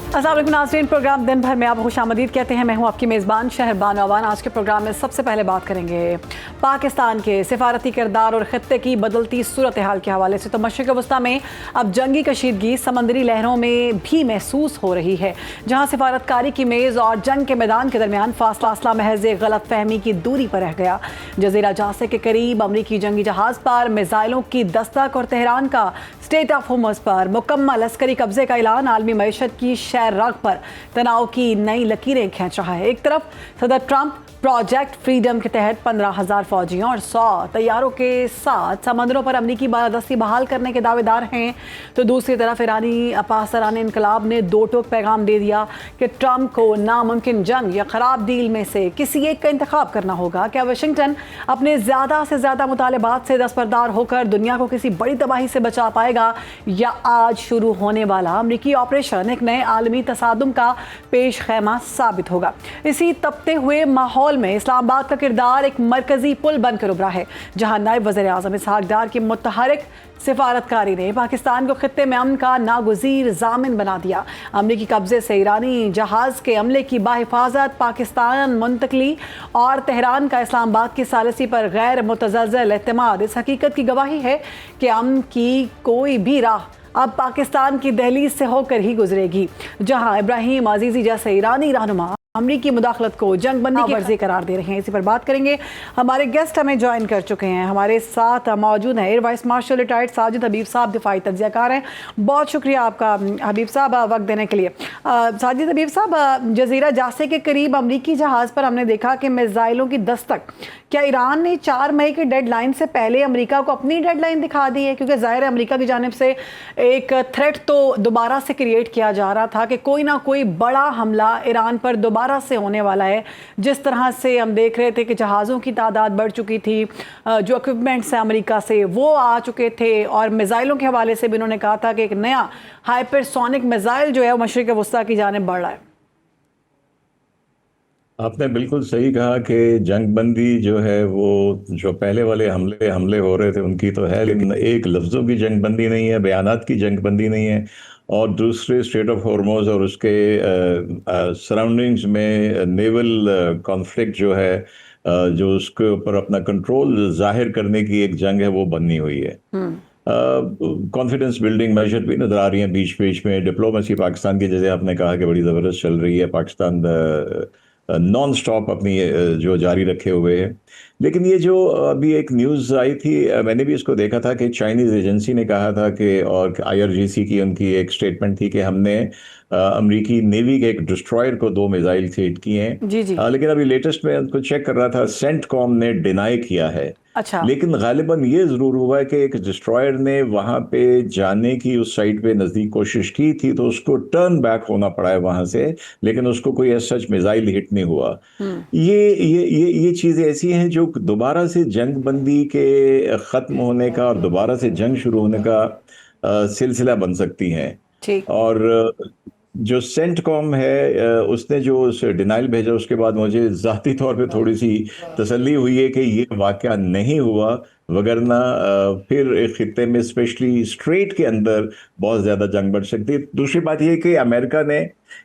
अस्सलाम वालेकुम नाज़रीन, प्रोग्राम दिन भर में आप खुशामदीद कहते हैं। मैं हूं आपकी मेज़बान शहर बानो अवान। आज के प्रोग्राम में सबसे पहले बात करेंगे पाकिस्तान के सिफारती किरदार और ख़त्ते की बदलती सूरत हाल के हवाले से। तो मशरिक़ वस्ता में अब जंगी कशीदगी समंदरी लहरों में भी महसूस हो रही है, जहाँ सिफारतकारी की मेज़ और जंग के मैदान के दरमियान फासला महज एक गलत फहमी की दूरी पर रह गया। जज़ीरा जासे के करीब अमरीकी जंगी जहाज़ पर मिसाइलों की दस्तक और तेहरान का स्टेट ऑफ होमस पर मुकम्मल अस्करी कब्जे का ऐलान आलमी मईशत की शैर राग पर तनाव की नई लकीरें खींच रहा है। एक तरफ सदर ट्रंप प्रोजेक्ट फ्रीडम के तहत 15,000 फौजियों और 100 तैयारों के साथ समंदरों पर अमरीकी बालादस्ती बहाल करने के दावेदार हैं, तो दूसरी तरफ ईरानी पासरान इनकलाब ने दो टोक पैगाम दे दिया कि ट्रंप को नामुमकिन जंग या खराब डील में से किसी एक का इंतखाब करना होगा। क्या वाशिंगटन अपने ज़्यादा से ज़्यादा मुतालबात से दस्तबरदार होकर दुनिया को किसी बड़ी तबाही से बचा पाएगा, या आज शुरू होने वाला अमरीकी ऑपरेशन एक नए आलमी तसादुम का पेश खैमा साबित होगा? इसी तपते हुए माहौल में इस्लामाबाद का किरदार एक मरकजी पुल बनकर उभरा है, जहां नायब वज़ीर आज़म इसहाक डार की मुतहरिक सिफारतकारी ने पाकिस्तान को खित्ते में अमन का नागुज़ीर ज़ामिन बना दिया। अमरीकी कब्जे से ईरानी जहाज़ के अमले की बाहिफाजत पाकिस्तान मुंतकली और तेहरान का इस्लामाबाद की सालिसी पर गैर मुतज़लज़ल एतमाद इस हकीकत की गवाही है कि अमन की कोई भी राह अब पाकिस्तान की दहलीज से होकर ही गुजरेगी, जहां इब्राहिम अजीज़ी जैसे ईरानी रहनुमा अमरीकी मुदाखलत को जंग बंदी की वर्जी करार दे रहे हैं। इसी पर बात करेंगे। हमारे गेस्ट हमें ज्वाइन कर चुके हैं। हमारे साथ मौजूद हैं air vice marshal retired Sajid Habib साहब, दिफाई तज्ज़ियाकार हैं। बहुत शुक्रिया आपका हबीब साहब वक्त देने के लिए। साजिद हबीब साहब, जज़ीरा जासे के करीब अमरीकी जहाज़ पर हमने देखा कि मिसाइलों की दस्तक, क्या ईरान ने 4 मई के डेडलाइन से पहले अमेरिका को अपनी डेडलाइन दिखा दी है? क्योंकि ज़ाहिर है अमेरिका की जानिब से एक थ्रेट तो दोबारा से क्रिएट किया जा रहा था कि कोई ना कोई बड़ा हमला ईरान पर दोबारा से होने वाला है। जिस तरह से हम देख रहे थे कि जहाज़ों की तादाद बढ़ चुकी थी, जो इक्विपमेंट्स हैं अमेरिका से वो आ चुके थे, और मिसाइलों के हवाले से भी उन्होंने कहा था कि एक नया हाइपरसोनिक मिसाइल जो है वो मशरिक़ वस्ता की जानिब बढ़ रहा है। आपने बिल्कुल सही कहा कि जंग बंदी जो है वो जो पहले वाले हमले हो रहे थे उनकी तो है, लेकिन एक लफ्ज़ों की जंग बंदी नहीं है, बयानात की जंग बंदी नहीं है। और दूसरे स्ट्रेट ऑफ हॉर्मोज और उसके सराउंडिंग्स में नेवल कॉन्फ्लिक्ट जो है, जो उसके ऊपर अपना कंट्रोल जाहिर करने की एक जंग है, वो बननी हुई है। कॉन्फिडेंस बिल्डिंग मेजर भी नजर आ रही हैं बीच बीच में। डिप्लोमेसी पाकिस्तान की, जैसे आपने कहा, कि बड़ी ज़बरदस्त चल रही है। पाकिस्तान नॉन स्टॉप अपनी जो जारी रखे हुए है। लेकिन ये जो अभी एक न्यूज़ आई थी, मैंने भी इसको देखा था कि चाइनीज़ एजेंसी ने कहा था कि, और IRGC की उनकी एक स्टेटमेंट थी कि हमने अमरीकी नेवी के एक डिस्ट्रॉयर को 2 मिसाइल हिट किए हैं। जी जी। लेकिन अभी लेटेस्ट में उनको चेक कर रहा था, सेंटकॉम ने डिनाई किया है। अच्छा। लेकिन गालिबन ये ज़रूर हुआ है कि एक डिस्ट्रॉयर ने वहाँ पे जाने की, उस साइट पे नज़दीक कोशिश की थी, तो उसको टर्न बैक होना पड़ा है वहाँ से, लेकिन उसको कोई ऐसा सच मिसाइल हिट नहीं हुआ। ये चीज़ें ऐसी हैं जो दोबारा से जंग बंदी के ख़त्म होने का और दोबारा से जंग शुरू होने का सिलसिला बन सकती हैं। ठीक। और जो सेंटकॉम है, उसने जो उस डिनाइल भेजा, उसके बाद मुझे ज़ाती तौर पे थोड़ी सी तसल्ली हुई है कि ये वाक़या नहीं हुआ, वगरना फिर एक खित्ते में स्पेशली स्ट्रेट के अंदर बहुत ज़्यादा जंग बढ़ सकती है। दूसरी बात ये कि अमेरिका ने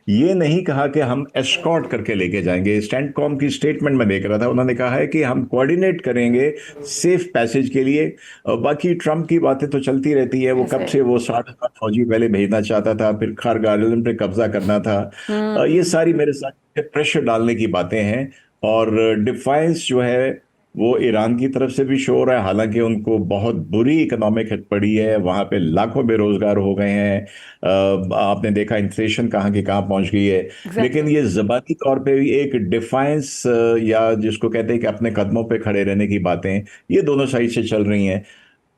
ये नहीं कहा कि हम एस्कॉर्ट करके लेके जाएंगे। स्टैंडकॉम की स्टेटमेंट में देख रहा था, उन्होंने कहा है कि हम कोऑर्डिनेट करेंगे सेफ पैसेज के लिए। बाकी ट्रंप की बातें तो चलती रहती है, वो कब से वो 60,000 फौजी पहले भेजना चाहता था, फिर कारगिल पे कब्जा करना था। ये सारी मेरे साथ प्रेशर डालने की बातें हैं। और डिफाइंस जो है वो ईरान की तरफ से भी शो हो रहा है, हालांकि उनको बहुत बुरी इकोनॉमिक हिट पड़ी है, वहाँ पे लाखों बेरोजगार हो गए हैं। आपने देखा इन्फ्लेशन कहाँ की कहाँ पहुँच गई है। लेकिन ये ज़बानी तौर पे भी एक डिफाइंस, या जिसको कहते हैं कि अपने कदमों पे खड़े रहने की बातें, ये दोनों साइड से चल रही हैं।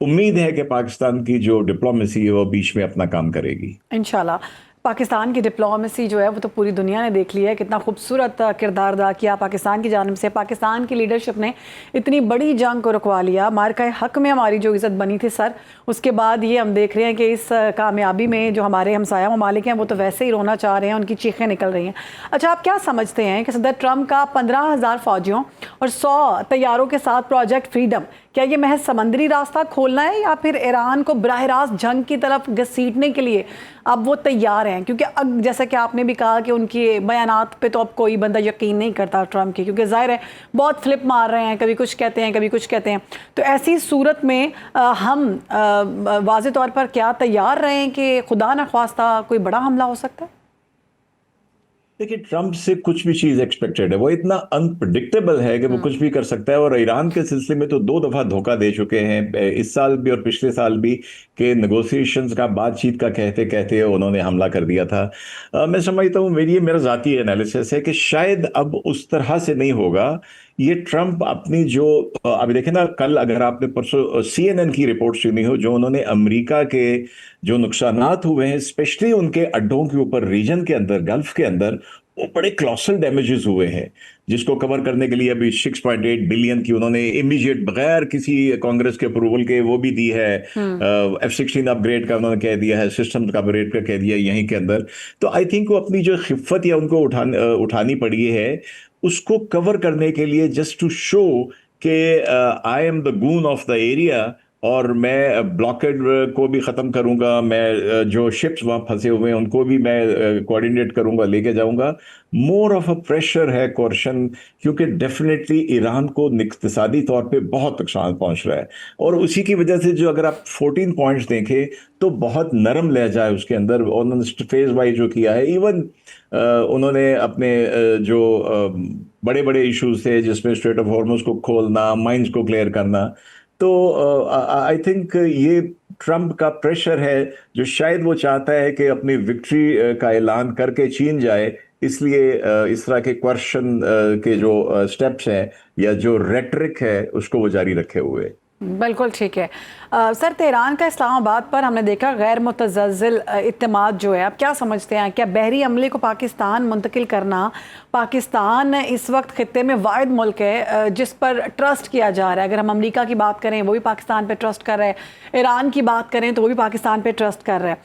उम्मीद है कि पाकिस्तान की जो डिप्लोमेसी है वो बीच में अपना काम करेगी इंशाल्लाह। पाकिस्तान की डिप्लोमेसी जो है वो तो पूरी दुनिया ने देख लिया है, कितना खूबसूरत किरदार अदा किया पाकिस्तान की जानिब से। पाकिस्तान की लीडरशिप ने इतनी बड़ी जंग को रुकवा लिया, मार्का हक में हमारी जो इज़्ज़त बनी थी सर, उसके बाद ये हम देख रहे हैं कि इस कामयाबी में जो हमारे हमसाया ममालिक हैं वो तो वैसे ही रोना चाह रहे हैं, उनकी चीखें निकल रही हैं। अच्छा, आप क्या समझते हैं कि सदर ट्रंप का 15,000 फौजियों और 100 तैयारों के साथ प्रोजेक्ट फ्रीडम, क्या ये महज समंदरी रास्ता खोलना है, या फिर ईरान को बराह रास्त जंग की तरफ घसीटने के लिए अब वो तैयार हैं? क्योंकि अब जैसा कि आपने भी कहा कि उनके बयानात पे तो अब कोई बंदा यकीन नहीं करता ट्रम्प की, क्योंकि जाहिर है बहुत फ्लिप मार रहे हैं, कभी कुछ कहते हैं कभी कुछ कहते हैं। तो ऐसी सूरत में हम वाज़े तौर पर क्या तैयार रहें कि खुदा न ख्वास्ता कोई बड़ा हमला हो सकता है? देखिए, ट्रम्प से कुछ भी चीज एक्सपेक्टेड है, वो इतना अनप्रडिक्टेबल है कि वो कुछ भी कर सकता है। और ईरान के सिलसिले में तो 2 दफा धोखा दे चुके हैं, इस साल भी और पिछले साल भी, कि नेगोशिएशंस का, बातचीत का कहते कहते उन्होंने हमला कर दिया था। मैं समझता हूँ, मेरा जाती एनालिसिस है कि शायद अब उस तरह से नहीं होगा। ये ट्रम्प अपनी जो अभी देखे ना, कल अगर आपने परसों CNN की रिपोर्ट सुनी हो, जो उन्होंने अमेरिका के जो नुकसानात हुए हैं स्पेशली उनके अड्डों के ऊपर रीजन के अंदर, गल्फ के अंदर, वो बड़े क्लॉसल डैमेजेस हुए हैं, जिसको कवर करने के लिए अभी 6.8 बिलियन की उन्होंने इमीडिएट बगैर किसी कांग्रेस के अप्रूवल के वो भी दी है। F-16 अपग्रेड का उन्होंने कह दिया है, सिस्टम का अपग्रेड का कह दिया यहीं के अंदर। तो आई थिंक वो अपनी जो खिफ़्फ़त या उनको उठानी पड़ी है, उसको कवर करने के लिए, जस्ट टू शो कि I am the goon of the area, और मैं ब्लॉकेड को भी ख़त्म करूंगा, मैं जो शिप्स वहाँ फंसे हुए हैं उनको भी मैं कोऑर्डिनेट करूंगा, लेके जाऊंगा। मोर ऑफ अ प्रेशर है, कोर्शन, क्योंकि डेफिनेटली ईरान को इक्तिसादी तौर पे बहुत नुकसान पहुंच रहा है। और उसी की वजह से जो, अगर आप 14 पॉइंट्स देखें तो बहुत नरम लहजा है उसके अंदर। उन्होंने फेज वाइज जो किया है, इवन उन्होंने अपने जो बड़े बड़े इश्यूज थे, जिसमें स्ट्रेट ऑफ हॉर्मुज को खोलना, माइंस को क्लियर करना, तो आई थिंक ये ट्रम्प का प्रेशर है, जो शायद वो चाहता है कि अपनी विक्ट्री का ऐलान करके चीन जाए। इसलिए इस तरह के क्वेश्चन के जो स्टेप्स हैं या जो रेटरिक है, उसको वो जारी रखे हुए है। बिल्कुल ठीक है। सर, तेहरान का इस्लामाबाद पर हमने देखा गैर मुतज़्ज़ल इत्तेमाद जो है, आप क्या समझते हैं? क्या बहरी अमले को पाकिस्तान मुंतकिल करना, पाकिस्तान इस वक्त खित्ते में वाहिद मुल्क है जिस पर ट्रस्ट किया जा रहा है। अगर हम अमेरिका की बात करें वो भी पाकिस्तान पे ट्रस्ट कर रहे हैं, ईरान की बात करें तो वो भी पाकिस्तान पे ट्रस्ट कर रहे हैं।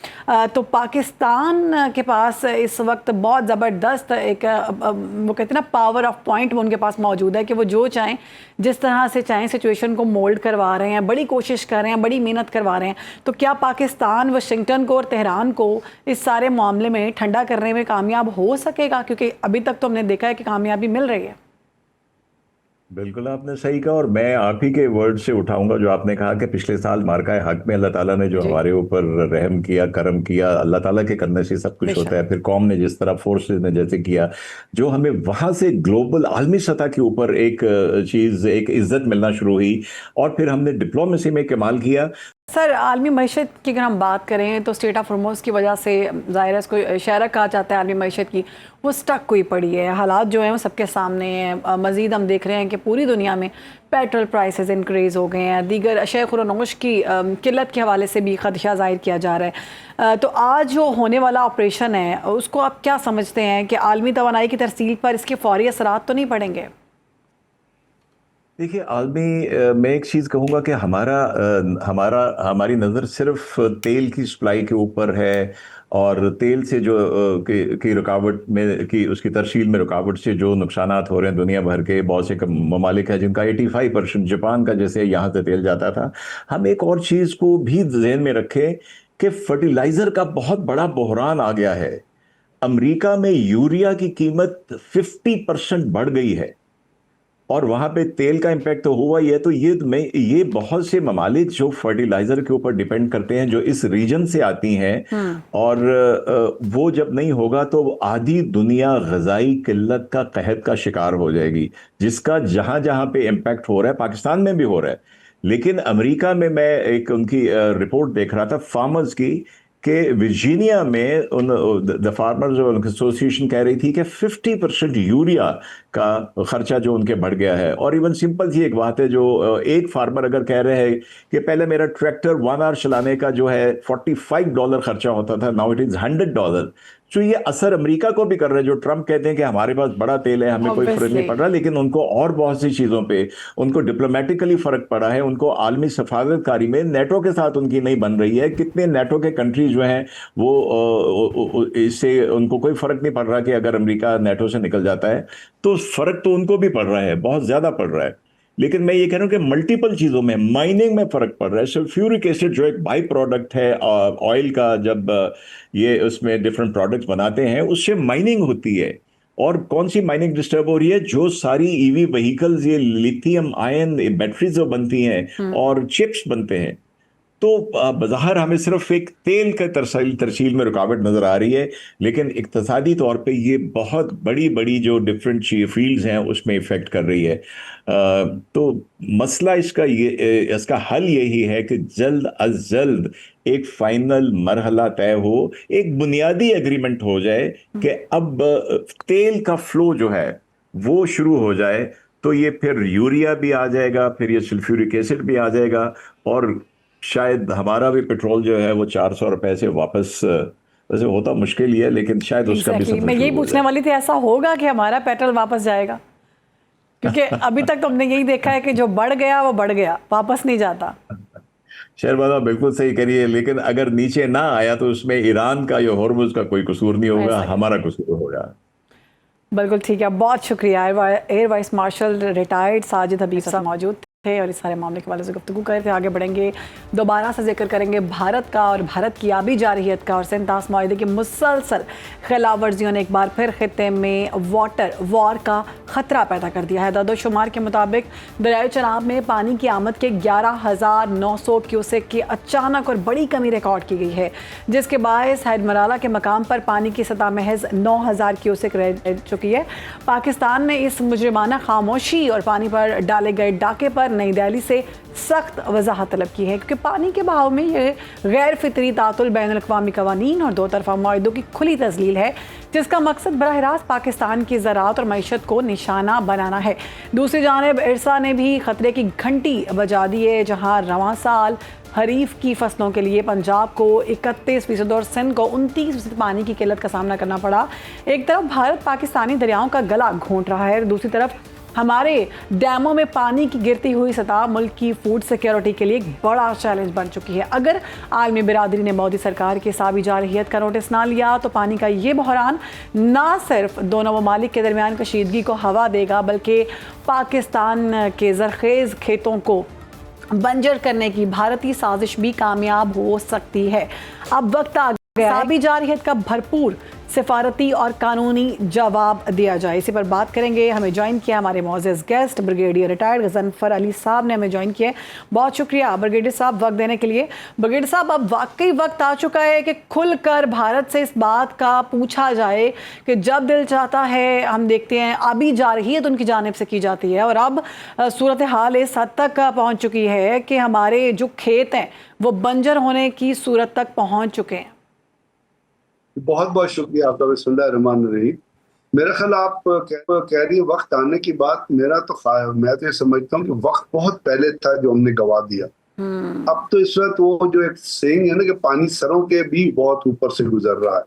तो पाकिस्तान के पास इस वक्त बहुत ज़बरदस्त एक वो कहते हैं ना पावर ऑफ पॉइंट, वो उनके पास मौजूद है कि वो जो चाहें, जिस तरह से चाहें सिचुएशन को मोल्ड करवा रहे हैं, बड़ी कोशिश कर रहे हैं, बड़ी मेहनत करवा रहे हैं। तो क्या पाकिस्तान वाशिंगटन को और तेहरान को इस सारे मामले में ठंडा करने में कामयाब हो सकेगा? क्योंकि अभी तक तो हमने देखा है कि कामयाबी मिल रही है। बिल्कुल आपने सही कहा, और मैं आप ही के वर्ड से उठाऊंगा जो आपने कहा कि पिछले साल मार्का हक में अल्लाह ताला ने जो जी। हमारे ऊपर रहम किया, करम किया, अल्लाह ताला के करने से सब कुछ होता है। फिर कौम ने जिस तरह, फोर्सेस ने जैसे किया, जो हमें वहां से ग्लोबल आलमी सतह के ऊपर एक चीज, एक इज्जत मिलना शुरू हुई, और फिर हमने डिप्लोमेसी में कमाल किया। सर, आलमी मईशत की अगर हम बात करें तो स्टेट ऑफ हॉर्मुज़ की वजह से ज़ाहिर है इसको शहर कहा जाता है आलमी मईशत की, वो स्टक हुई पड़ी है। हालात जो हैं वो सबके सामने हैं। मज़ीद हम देख रहे हैं कि पूरी दुनिया में पेट्रोल प्राइसेस इंक्रीज़ हो गए हैं, दीगर अशय खुरानोश की किल्लत के हवाले से भी खदशा ज़ाहिर किया जा रहा है। तो आज जो होने वाला ऑपरेशन है उसको आप क्या समझते हैं कि आलमी तवानाई की तरसील पर इसके फौरी असरात तो नहीं पड़ेंगे? देखिए, मैं एक चीज़ कहूँगा कि हमारी नज़र सिर्फ तेल की सप्लाई के ऊपर है, और तेल से जो की रुकावट में, की उसकी तरसील में रुकावट से जो नुकसानात हो रहे हैं दुनिया भर के बहुत से ममालिक हैं जिनका 85%, जापान का जैसे यहाँ से तेल जाता था। हम एक और चीज़ को भी जहन में रखें कि फर्टिलाइज़र का बहुत बड़ा बहरान आ गया है। अमेरिका में यूरिया की कीमत 50% बढ़ गई है, और वहां पे तेल का इम्पैक्ट तो हुआ ही है। तो ये बहुत से ममालिक जो फर्टिलाइजर के ऊपर डिपेंड करते हैं, जो इस रीजन से आती हैं, और वो जब नहीं होगा तो आधी दुनिया गजाई किल्लत का, कहत का शिकार हो जाएगी, जिसका जहां जहां पे इम्पैक्ट हो रहा है, पाकिस्तान में भी हो रहा है। लेकिन अमेरिका में मैं एक उनकी रिपोर्ट देख रहा था फार्मर्स की, कि वर्जीनिया में द फार्मर्स एसोसिएशन कह रही थी कि 50% यूरिया का खर्चा जो उनके बढ़ गया है। और इवन सिंपल सी एक बात है, जो एक फार्मर अगर कह रहे हैं कि पहले मेरा ट्रैक्टर 1 आवर चलाने का जो है $45 खर्चा होता था, नाउ इट इज $100। तो ये असर अमेरिका को भी कर रहा है। जो ट्रम्प कहते हैं कि हमारे पास बड़ा तेल है, हमें कोई फर्क नहीं पड़ रहा, लेकिन उनको और बहुत सी चीजों पे, उनको डिप्लोमेटिकली फर्क पड़ा है, उनको आलमी सफारतकारी में नेटो के साथ उनकी नहीं बन रही है। कितने नेटो के कंट्रीज जो हैं वो इससे उनको कोई फर्क नहीं पड़ रहा कि अगर अमेरिका नेटो से निकल जाता है, तो फर्क तो उनको भी पड़ रहा है, बहुत ज्यादा पड़ रहा है। लेकिन मैं ये कह रहा हूँ कि मल्टीपल चीजों में माइनिंग में फर्क पड़ रहा है। सल्फ्यूरिक एसिड जो एक बाई प्रोडक्ट है ऑयल का, जब ये उसमें डिफरेंट प्रोडक्ट्स बनाते हैं उससे माइनिंग होती है। और कौन सी माइनिंग डिस्टर्ब हो रही है? जो सारी ईवी व्हीकल्स, ये लिथियम आयन बैटरीज जो बनती हैं और चिप्स बनते हैं, तो बज़ाहिर हमें सिर्फ एक तेल के तरसील में रुकावट नजर आ रही है, लेकिन इक्तसादी तौर पे ये बहुत बड़ी बड़ी जो डिफरेंट फील्ड्स हैं उसमें इफेक्ट कर रही है। तो मसला इसका हल यही है कि जल्द अज जल्द एक फाइनल मरहला तय हो, एक बुनियादी एग्रीमेंट हो जाए कि अब तेल का फ्लो जो है वो शुरू हो जाए, तो ये फिर यूरिया भी आ जाएगा, फिर ये सल्फ्यूरिक एसिड भी आ जाएगा, और शायद हमारा भी पेट्रोल जो है वो 400 रुपए से वापस, वैसे होता मुश्किल ही है, लेकिन शायद उसका भी एग्जैक्टली सफर मैं यही शुरू हो पूछने जाए। वाली थी, ऐसा होगा कि हमारा पेट्रोल वापस जाएगा? क्योंकि अभी तक तो हमने यही देखा है कि जो बढ़ गया वो बढ़ गया, वापस नहीं जाता। शहरबाज़ बिल्कुल सही करिए, लेकिन अगर नीचे ना आया तो उसमें ईरान का या हॉर्मुज़ का कोई कसूर नहीं होगा, ऐसा ही हमारा कसूर होगा। बिल्कुल ठीक है, बहुत शुक्रिया। Air vice marshal retired Sajid Habib साहब मौजूद थे और इस सारे मामले के हवाले से गुफ्तगू कर रहे थे। आगे बढ़ेंगे, दोबारा से जिक्र करेंगे भारत का और भारत की आबी जारहियत का, और सेंतास माहिदे की मुसलसल खिलाफ वर्जियों ने एक बार फिर खित्ते में वाटर वॉर का खतरा पैदा कर दिया है। दादो शुमार के मुताबिक दरियाए चनाब में पानी की आमद के 11,900 क्यूसेक की अचानक और बड़ी कमी रिकॉर्ड की गई है, जिसके बायस हैदमराला के मकाम पर पानी की सतह महज 9,000 क्यूसेक रह चुकी है। पाकिस्तान ने इस मुजरिमाना खामोशी और पानी पर डाले गए डाके पर नई दिल्ली से सख्त वजाहत तलब की है, क्योंकि पानी के बहाव में ये गैर फितरी तातुल बैनुल अक़वामी कवानीन और दो तरफा मुआहिदों की खुली तज़लील है, जिसका मकसद बराह रास्त पाकिस्तान की ज़राअत और मईशत को निशाना बनाना है। दूसरी जानिब इरसा ने भी खतरे की घंटी बजा दी है, जहाँ रवां साल खरीफ की फसलों के लिए पंजाब को 31% और सिंध को 29% पानी की किल्लत का सामना करना पड़ा। एक तरफ भारत पाकिस्तानी दरियाओं का गला घोंट रहा है, दूसरी तरफ हमारे डैमों में पानी की गिरती हुई सतह मुल्क की फूड सिक्योरिटी के लिए एक बड़ा चैलेंज बन चुकी है। अगर आलमी बिरादरी ने मोदी सरकार की साबी जारहियत का नोटिस ना लिया तो पानी का ये बहरान ना सिर्फ दोनों ममालिक के दरमियान कशीदगी को हवा देगा, बल्कि पाकिस्तान के जरखेज़ खेतों को बंजर करने की भारतीय साजिश भी कामयाब हो सकती है। अब वक्त आ गया है साबी जारहियत का भरपूर सिफारती और कानूनी जवाब दिया जाए। इसी पर बात करेंगे। हमें ज्वाइन किया हमारे मोअज़्ज़ज़ guest brigadier retired Ghazanfar Ali साहब ने हमें ज्वाइन किया है। बहुत शुक्रिया ब्रिगेडियर साहब वक्त देने के लिए। ब्रिगेडियर साहब, अब वाकई वक्त आ चुका है कि खुलकर भारत से इस बात का पूछा जाए कि जब दिल चाहता है हम देखते हैं आबी जारहियत उनकी जानिब से की जाती है, और अब सूरत हाल इस हद तक पहुँच चुकी है कि हमारे जो खेत हैं वो बंजर होने की सूरत तक पहुँच चुके हैं। बहुत बहुत शुक्रिया आपका। बिस्मिल्लाहिर्रहमानिर्रहीम। मेरा ख्याल आप कह रही है वक्त आने की बात, मैं तो ये समझता हूँ कि वक्त बहुत पहले था जो हमने गवा दिया। अब तो इस वक्त वो जो एक सेइंग है ना कि पानी सरों के भी बहुत ऊपर से गुजर रहा है।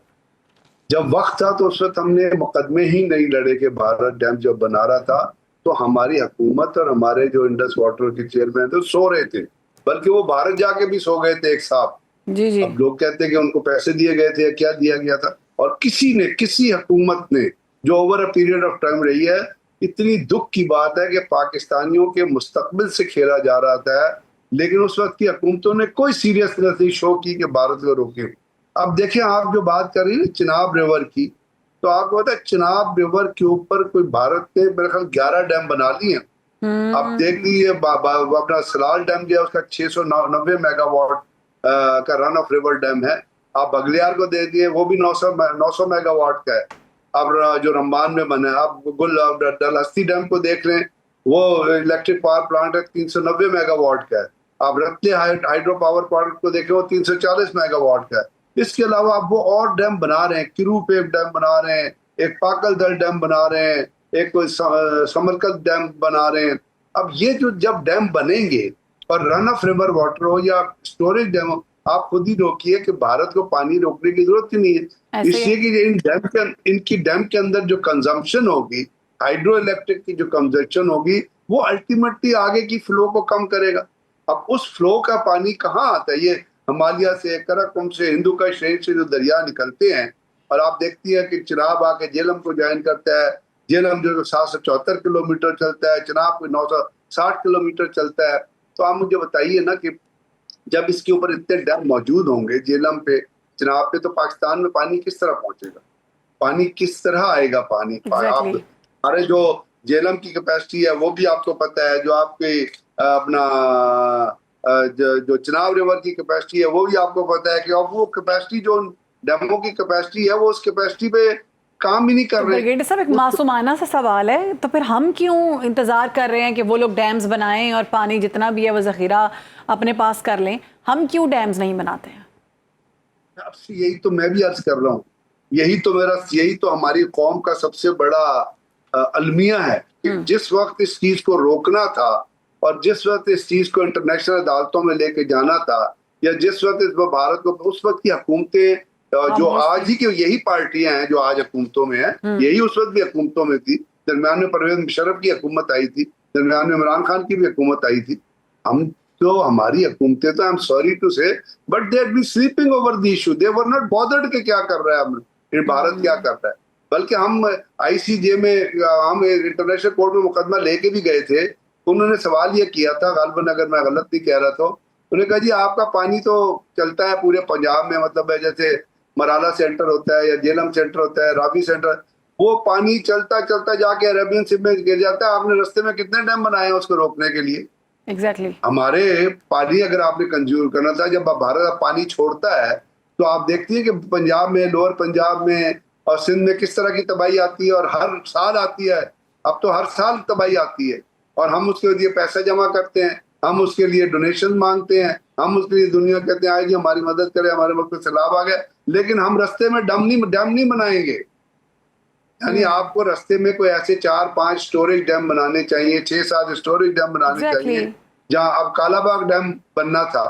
जब वक्त था तो उस वक्त हमने मुकदमे ही नहीं लड़े कि भारत डैम जब बना रहा था तो हमारी हुकूमत और हमारे जो इंडस वाटर के चेयरमैन थे सो रहे थे, बल्कि वो भारत जाके भी सो गए थे एक साहब। जी जी। अब लोग कहते हैं कि उनको पैसे दिए गए थे या क्या दिया गया था, और किसी हुकूमत ने जो over a period of time रही है, इतनी दुख की बात है कि पाकिस्तानियों के मुस्तकबिल से खेला जा रहा था, लेकिन उस वक्त की हुकूमतों ने कोई सीरियसनेस नहीं शो की कि भारत को रोके। अब देखिए, आप जो बात कर रही है चिनाब रिवर की, तो आपको पता है चिनाब रिवर के ऊपर कोई भारत ने मेरे ख्याल 11 डैम बना लिए हैं। आप देख लीजिए अपना सलाल डैम जो है उसका 690 मेगावाट का रन ऑफ रिवर डैम है। आप बगलियार को दे दिए, वो भी 900 मेगावाट का है। अब जो रंबान में बना है, आप डलहस्ती डैम को देख लें, वो इलेक्ट्रिक पावर प्लांट है 390 मेगावाट का है। आप रत्ते हाइड्रो पावर प्लांट को देखें, वो 340 मेगावाट का है। इसके अलावा आप वो और डैम बना रहे हैं, किरू पे एक डैम बना रहे हैं, एक पाकल दल डैम बना रहे हैं, एक कोई समरकंद डैम बना रहे हैं। अब ये जो जब डैम बनेंगे और रन ऑफ रिवर वाटर हो या स्टोरेज डैम हो, आप खुद ही रोकिए कि भारत को पानी रोकने की जरूरत ही नहीं है। इसलिए कि इनकी डैम के अंदर जो कंजम्पशन होगी, हाइड्रो इलेक्ट्रिक की जो कंजम्पशन होगी, वो अल्टीमेटली आगे की फ्लो को कम करेगा। अब उस फ्लो का पानी कहाँ आता है? ये हिमालय से, कराकुम से, हिंदू का शहर से जो दरिया निकलते हैं, और आप देखती है कि चिनाब आके जेलम को ज्वाइन करता है। जेलम जो 774 किलोमीटर चलता है, चिनाब को 60 किलोमीटर चलता है। तो आप मुझे बताइए ना कि जब इसके ऊपर इतने डैम मौजूद होंगे, झेलम पे, चिनाब पे, तो पाकिस्तान में पानी किस तरह पहुंचेगा? पानी किस तरह आएगा? पानी आप एग्जैक्टली। हमारे जो झेलम की कैपेसिटी है वो भी आपको पता है, जो आपके अपना जो चिनाब रिवर की कैपेसिटी है वो भी आपको पता है कि अब वो कैपेसिटी जो डैमों की कैपेसिटी है वो उस कैपेसिटी पे काम भी नहीं कर तो रहे। ब्रिगेडियर साहब, एक मासूमाना सा सवाल है, तो फिर हम क्यों इंतजार कर रहे हैं कि वो लोग डैम्स बनाएं और पानी जितना भी है वो जखीरा अपने पास कर लें? हम क्यों डैम्स नहीं बनाते हैं? आपसे यही तो मैं भी अर्ज कर रहा हूँ, यही तो हमारी कौम का सबसे बड़ा अलमिया है कि जिस वक्त इस चीज को रोकना था और जिस वक्त इस चीज को इंटरनेशनल अदालतों में लेके जाना था, या जिस वक्त इस भारत को, उस वक्त की हुकूमतें जो आज ही की यही पार्टियां हैं जो आज हुकूमतों में है, यही उस वक्त भी हुकूमतों में थी। दरमियान में परवेज मुशर्रफ की हुकूमत आई थी, दरमियान में इमरान खान की भी हुकूमत आई थी। हम तो हमारी हुकूमतें तो, I am sorry to say, but they had been sleeping over the issue, they were not bothered के क्या कर रहा है हम भारत क्या कर रहा है। बल्कि हम आईसीजे में, हम इंटरनेशनल कोर्ट में मुकदमा लेके भी गए थे। उन्होंने सवाल ये किया था, गालबन अगर मैं गलत नहीं कह रहा तो, उन्होंने कहा जी आपका पानी तो चलता है पूरे पंजाब में, मतलब है जैसे मराला सेंटर होता है या झेलम सेंटर होता है, रावी सेंटर, वो पानी चलता चलता जाके अरेबियन सी में गिर जाता है। आपने रास्ते में कितने डैम बनाए हैं उसको रोकने के लिए? एग्जैक्टली। हमारे पानी अगर आपने कंज्यूम करना था, जब भारत पानी छोड़ता है तो आप देखती है कि पंजाब में, लोअर पंजाब में और सिंध में किस तरह की तबाही आती है, और हर साल आती है। अब तो हर साल तबाही आती है और हम उसके लिए पैसा जमा करते हैं, हम उसके लिए डोनेशन मांगते हैं, हम उसके लिए दुनिया कहते हैं आए जी हमारी मदद करें, हमारे मुल्क में सैलाब आ गया, लेकिन हम रास्ते में डैम नहीं बनाएंगे। यानी आपको रास्ते में कोई ऐसे 4-5 स्टोरेज डैम बनाने चाहिए, 6-7 स्टोरेज डैम बनाने चाहिए। जहाँ अब कालाबाग डैम बनना था,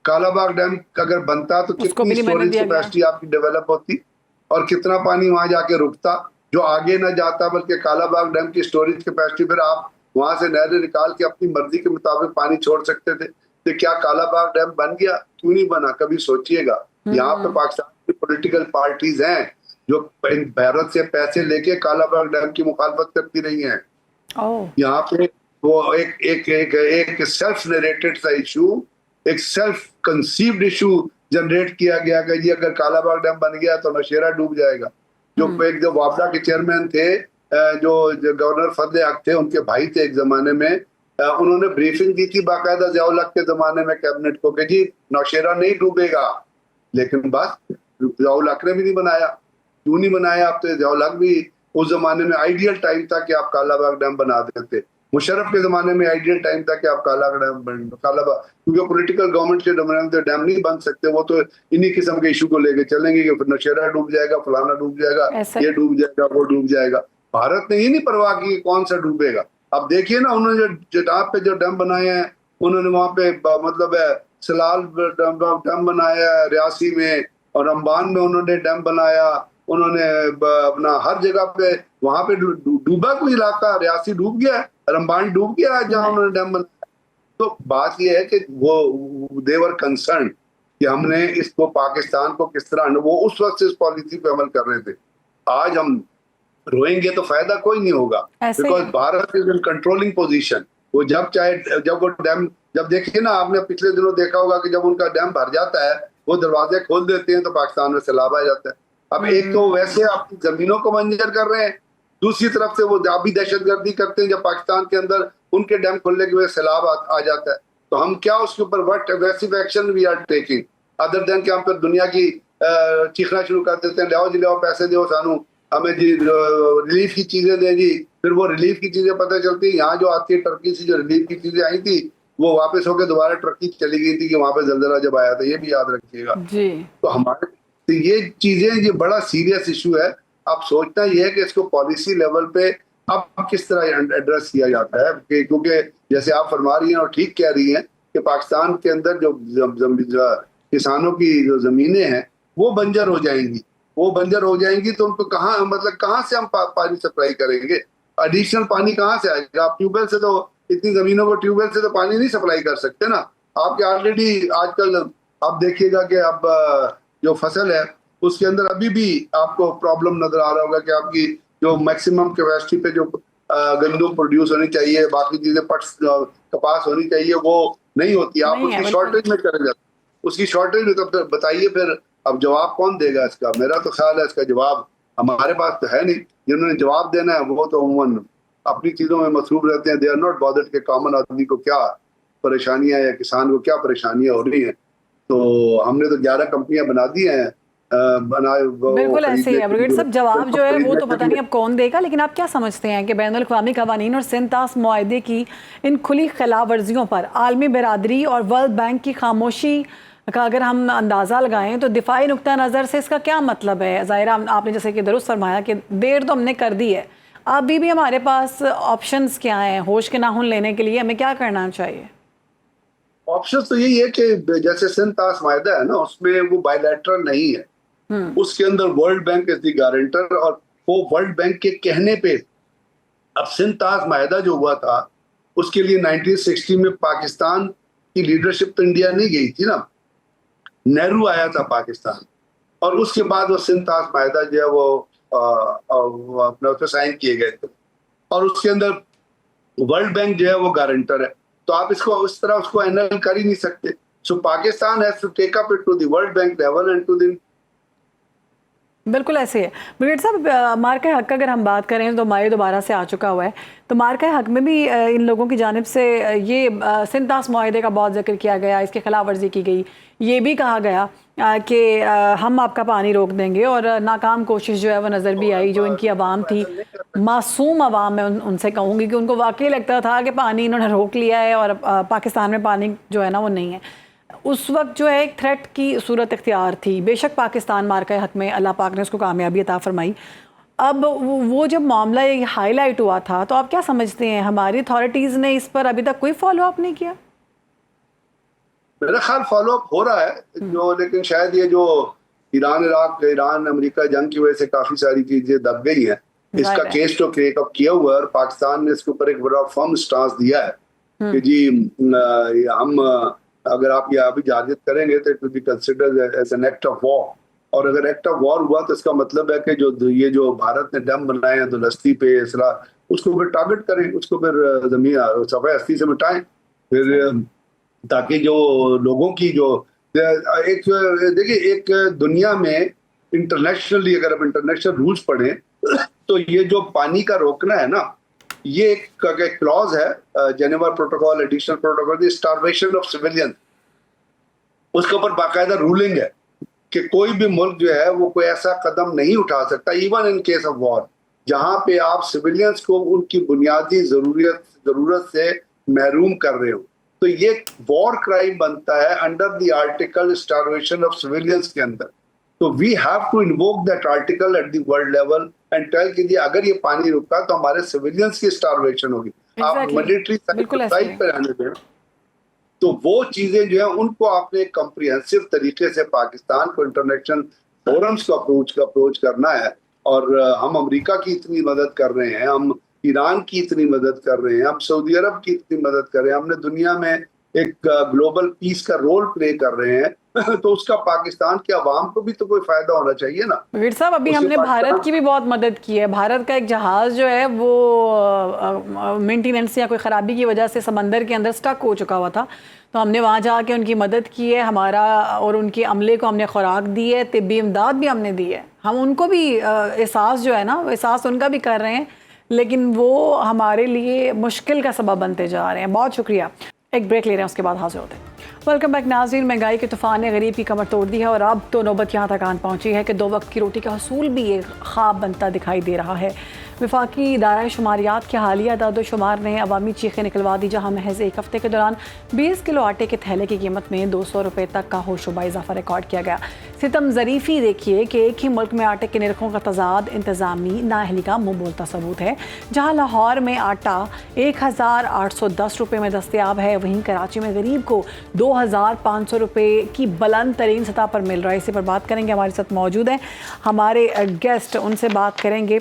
कालाबाग डैम अगर बनता तो कितनी स्टोरेज कैपेसिटी आपकी डेवलप होती और कितना पानी वहां जाके रुकता, जो आगे ना जाता, बल्कि कालाबाग डैम की स्टोरेज कैपेसिटी फिर आप वहां से नहरें निकाल के अपनी मर्जी के मुताबिक पानी छोड़ सकते थे। तो क्या कालाबाग डैम बन गया? क्यों नहीं बना? कभी सोचिएगा। यहाँ पे पाकिस्तान की पॉलिटिकल पार्टीज हैं जो भारत से पैसे लेके कालाबाग डैम की मुखालफत करती रही हैं। यहाँ पे वो एक सेल्फ नरेटेड सा इशू, एक सेल्फ कंसीव्ड इशू जनरेट किया गया कि जी अगर कालाबाग डैम बन गया तो नौशेरा डूब जाएगा। जो वापडा के चेयरमैन थे, जो गवर्नर फजल हक थे, उनके भाई थे एक जमाने में, उन्होंने ब्रीफिंग दी थी बाकायदा ज़ियाउल हक के जमाने में कैबिनेट को कि जी नौशेरा नहीं डूबेगा, लेकिन बस ज़ियाउल हक ने भी नहीं बनाया। क्यों नहीं बनाया? अब तो ज़ियाउल हक भी उस जमाने में आइडियल टाइम था कि आप कालाबाग डैम बना देते। मुशर्रफ के जमाने में आइडियल टाइम था कि आप कालाबाग, क्योंकि पॉलिटिकल गवर्नमेंट के दरमियान तो डैम नहीं बन सकते, वो तो इन्हीं किस्म के इशू को लेके चलेंगे कि फिर नौशेरा डूब जाएगा, फलाना डूब जाएगा, ये डूब जाएगा, वो डूब जाएगा। भारत ने ये नहीं परवाह की कौन सा डूबेगा। अब देखिए ना, उन्होंने जहाँ पे जो डैम बनाए हैं, उन्होंने वहां पे मतलब है सलाल डैम बनाया है रियासी में, और अंबान में उन्होंने डैम बनाया, उन्होंने अपना हर जगह पे वहां पे डूबा कोई इलाका, रियासी डूब गया, रंबान डूब गया जहां उन्होंने डैम बनाया। तो बात यह है कि वो देवर कंसर्न कि हमने इसको पाकिस्तान को किस तरह, वो उस वक्त से इस पॉलिसी पे अमल कर रहे थे। आज हम रोएंगे तो फायदा कोई नहीं होगा, because Bharat is in controlling position. वो जब चाहे, जब वो डैम, जब देखिए ना आपने पिछले दिनों देखा होगा कि जब उनका डैम भर जाता है वो दरवाजे खोल देते हैं तो पाकिस्तान में सैलाब आ जाता है। अब एक तो वैसे अपनी जमीनों को बंजर कर रहे हैं, दूसरी तरफ से वो भी दहशतगर्दी करते हैं जब पाकिस्तान के अंदर उनके डैम खोलने की वजह से सैलाब आ जाता है। तो हम क्या उसके ऊपर what aggressive action we are taking, other than कि हम फिर दुनिया की चीखना शुरू कर देते हैं, लाओ जी लाओ पैसे दो सानू, हमें जी रिलीफ की चीजें दें जी। फिर वो रिलीफ की चीजें पता चलती है यहाँ जो आती है टर्की से, जो रिलीफ की चीजें आई थी वो वापस होकर दोबारा टर्की चली गई थी कि वहां पे जलजला जब आया था, ये भी याद रखिएगा जी। तो हमारे तो ये चीजें, ये बड़ा सीरियस इशू है। अब सोचना ये है कि इसको पॉलिसी लेवल पे अब किस तरह एड्रेस किया जाता है, क्योंकि जैसे आप फरमा रही हैं और ठीक कह रही हैं कि पाकिस्तान के अंदर जो किसानों की जो जमीनें हैं वो बंजर हो जाएंगी, तो उनको कहाँ से हम पानी सप्लाई करेंगे? एडिशनल पानी कहाँ से आएगा? आप ट्यूबवेल से तो, इतनी जमीनों को ट्यूबवेल से तो पानी नहीं सप्लाई कर सकते ना। आपके ऑलरेडी आजकल आप देखिएगा कि अब जो फसल है उसके अंदर अभी भी आपको प्रॉब्लम नजर आ रहा होगा कि आपकी जो मैक्सिमम कैपेसिटी पे जो गंदम प्रोड्यूस होनी चाहिए, बाकी चीजें पट्स कपास होनी चाहिए, वो नहीं होती। आप नहीं है, उसकी बिल्कुल। शॉर्टेज में चले जाते, उसकी शॉर्टेज में, तो फिर बताइए फिर अब जवाब कौन देगा इसका? मेरा तो ख्याल है इसका जवाब हमारे पास तो है नहीं। जिन्होंने जवाब देना है वो तो अमूमन अपनी चीजों में मसरूफ रहते हैं। दे आर नॉट बॉदर्ड के कॉमन आदमी को क्या परेशानियां या किसान को क्या परेशानियां हो रही हैं। तो हमने तो 11 कंपनियां बना दी हैं, बिल्कुल ऐसे ही है ब्रिगेड साहब। जवाब जो है वो तो पता नहीं अब कौन देगा, लेकिन आप क्या समझते हैं कि बैनुल अक़वामी क़वानीन और सिंतास मुआहदे की इन खुली खिलाफ वर्जियों पर आलमी बिरादरी और वर्ल्ड बैंक की खामोशी का अगर हम अंदाज़ा लगाएं तो दिफाई नुक्ता नज़र से इसका क्या मतलब है? ज़ाहिरा आपने जैसे कि दुरुस्त फरमाया कि देर तो हमने कर दी है, अभी भी हमारे पास ऑप्शंस क्या हैं होश के नाखून लेने के लिए? हमें क्या करना चाहिए? ऑप्शन तो यही है कि जैसे सिंतास मायदा है ना, उसमें वो बायलैटरल नहीं है, उसके अंदर world bank is the guarantor, और वो वर्ल्ड बैंक के कहने पे अब सिंतास मायदा जो हुआ था उसके लिए 1960 में पाकिस्तान की लीडरशिप तो इंडिया नहीं गई थी ना, नेहरू आया था पाकिस्तान, और उसके बाद वो सिंतास मायदा जो है वो अपने उसमें साइन किए गए थे, और उसके अंदर वर्ल्ड बैंक जो है वो गारंटर है। तो आप इसको उस तरह उसको हैंडल कर ही नहीं सकते। So Pakistan has to take up it to the world bank level and to the. बिल्कुल ऐसे है ब्रिगेड साहब। मार्का हक अगर हम बात करें तो माए दोबारा से आ चुका हुआ है, तो मार्का हक में भी इन लोगों की जानिब से ये सिंतास मुआहदे का बहुत जिक्र किया गया, इसकी खिलाफ वर्जी की गई, ये भी कहा गया कि हम आपका पानी रोक देंगे, और नाकाम कोशिश जो है वो नज़र भी आई। जो इनकी आवाम थी, मासूम आवाम, मैं उनसे कहूँगी कि उनको वाकई लगता था कि पानी इन्होंने रोक लिया है और पाकिस्तान में पानी जो है ना वो नहीं है। उस वक्त जो है एक थ्रेट की सूरत इख्तियार थी। बेशक पाकिस्तान मार्का हक में अल्लाह पाक ने उसको कामयाबी अता फरमाई। अब वो जब मामला हाईलाइट हुआ था, तो आप क्या समझते हैं हमारी अथॉरिटीज़ ने इस पर अभी तक कोई फॉलो अप नहीं किया? मेरा ख्याल फॉलो अप हो रहा है जो, लेकिन शायद ये जो ईरान अमेरिका जंग की वजह से काफी सारी चीजें दब गई हैं। इसका केस तो क्रेक अप किया हुआ है, और पाकिस्तान ने इसके ऊपर एक बड़ा फर्म स्टांस दिया है कि जी हम अगर आप ये अभी इजाजत करेंगे तो it will be considered as an act of war, और अगर एक्ट ऑफ वॉर हुआ तो इसका मतलब है कि जो भारत ने डैम बनाए हैं दुलस्ती पे इसरा, उसको फिर टारगेट करें, उसको फिर जमीन सफ़े हस्ती से मिटाएं, फिर ताकि जो लोगों की जो एक देखिए एक दुनिया में इंटरनेशनली अगर आप इंटरनेशनल रूल्स पढ़ें तो ये जो पानी का रोकना है ना, ये एक क्लॉज है Geneva protocol, additional protocol, starvation of civilian, उसके ऊपर बाकायदा रूलिंग है कि कोई भी मुल्क जो है वो कोई ऐसा कदम नहीं उठा सकता even in case of war जहां पे आप सिविलियंस को उनकी बुनियादी जरूरत से महरूम कर रहे हो। तो ये वॉर क्राइम बनता है under the article starvation of civilians के अंदर। तो we have to invoke that article at the world level and tell कि अगर ये पानी रुका तो हमारे सिविलियंस की स्टारवेशन होगी। आप मिलिट्री साइड पर रहने दें, तो वो चीजें जो है उनको आपने कॉम्प्रिहेंसिव तरीके से पाकिस्तान को इंटरनेशनल फोरम्स को अप्रोच करना है। और हम अमेरिका की इतनी मदद कर रहे हैं, हम ईरान की इतनी मदद कर रहे हैं, हम सऊदी अरब की इतनी मदद कर रहे हैं, हमने दुनिया में एक ग्लोबल पीस का रोल प्ले कर रहे हैं तो उसका पाकिस्तान के अवाम को भी तो कोई फायदा होना चाहिए ना। वीर साहब, अभी हमने भारत की भी बहुत मदद की है। भारत का एक जहाज जो है वो मेंटेनेंस या कोई ख़राबी की वजह से समंदर के अंदर स्टक हो चुका हुआ था, तो हमने वहाँ जाके उनकी मदद की है, हमारा और उनके अमले को हमने खुराक दी है, तिब्बी इमदाद भी हमने दी है। हम उनको भी एहसास जो है ना, वो एहसास उनका भी कर रहे हैं, लेकिन वो हमारे लिए मुश्किल का सबब बनते जा रहे हैं। बहुत शुक्रिया। एक ब्रेक ले रहे हैं, उसके बाद हाजिर होते हैं। वेलकम बैक नाज़रीन। महंगाई के तूफान ने गरीब की कमर तोड़ दी है, और अब तो नौबत यहाँ तक आन पहुँची है कि 2 वक्त की रोटी का हसूल भी एक ख्वाब बनता दिखाई दे रहा है। वफाकी इदारा शुमारियात के हालिया दादोशुमार ने अवामी चीखें निकलवा दी, जहाँ महज एक हफ्ते के दौरान 20 किलो आटे के थैले की कीमत में 200 रुपये तक का होशोबा इजाफा रिकॉर्ड किया गया। सितम ज़रीफ़ी देखिए कि एक ही मुल्क में आटे के निरखों का तजाद इंतज़ामी नाअहली का मुँह बोलता सबूत है। जहाँ लाहौर में आटा 1810 रुपये में दस्तियाब है, वहीं कराची में गरीब को 2500 रुपये की बुलंद तरीन सतह पर मिल रहा है। इसी पर बात करेंगे, हमारे साथ मौजूद हैं हमारे गेस्ट, उनसे बात करेंगे।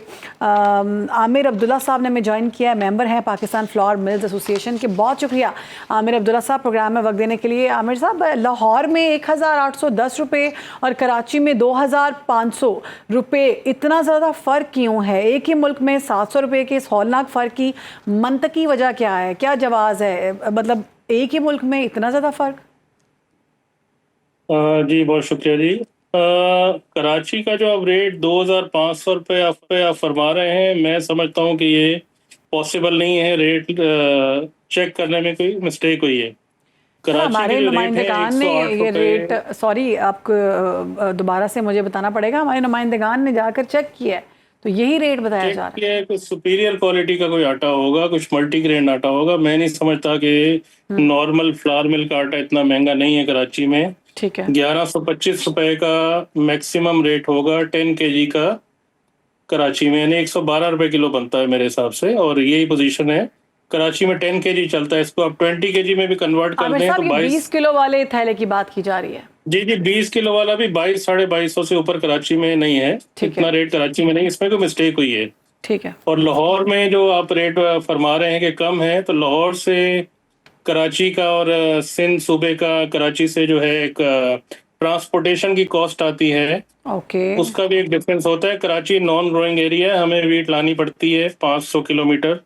आमिर अब्दुल्ला साहब ने हमें ज्वाइन किया है, मेंबर हैं पाकिस्तान फ्लोर मिल्स एसोसिएशन के। बहुत शुक्रिया आमिर अब्दुल्ला साहब प्रोग्राम में वक्त देने के लिए। आमिर साहब, लाहौर में 1810 रुपये और और कराची में 2,500 रुपये, इतना ज़्यादा फ़र्क क्यों है? एक ही मुल्क में 700 रुपये के इस हौलनाक फ़र्क की मंतकी वजह क्या है? क्या जवाज़ है? मतलब एक ही मुल्क में इतना ज़्यादा फ़र्क? जी बहुत शुक्रिया जी। कराची का जो अब रेट 2,500 रुपये आप फरमा रहे हैं, मैं समझता हूँ कि ये पॉसिबल नहीं है। रेट चेक करने में कोई मिस्टेक हुई है। सर, कराची हमारे के जो रेट है नुमाइंदगान ने 108 ये रुपये। रेट, सॉरी आपको दोबारा से मुझे बताना पड़ेगा, हमारे नुमाइंदगान ने जाकर चेक किया है तो यही रेट बताया चेक जा रहा है। किया है, कुछ सुपीरियर क्वालिटी का कोई आटा होगा, कुछ मल्टी ग्रेन आटा होगा। मैं नहीं समझता कि नॉर्मल फ्लावर मिल का आटा इतना महंगा नहीं है कराची में। ठीक है। 1125 रुपए का मैक्सिमम रेट होगा 10 kg का कराची में, यानी 112 रुपए किलो बनता है मेरे हिसाब से, और यही पोजीशन है। कराची में 10 kg चलता है, इसको आप 20 kg में भी कन्वर्ट कर आमिर दें साहब, तो ये 22। 20 किलो वाले थैले की बात की जा रही है। जी जी, 20 किलो वाला भी 22 2250 से ऊपर कराची में नहीं है। ठीक इतना है। रेट कराची में नहीं, इसमें कोई मिस्टेक हुई है। ठीक है। और लाहौर में जो आप रेट फरमा रहे हैं कि कम है, तो लाहौर से कराची का और सिंध सूबे का कराची से जो है एक ट्रांसपोर्टेशन की कॉस्ट आती है, ओके। उसका भी एक डिफरेंस होता है। कराची नॉन ग्रोइंग एरिया है, हमें वीट लानी पड़ती है 500 किलोमीटर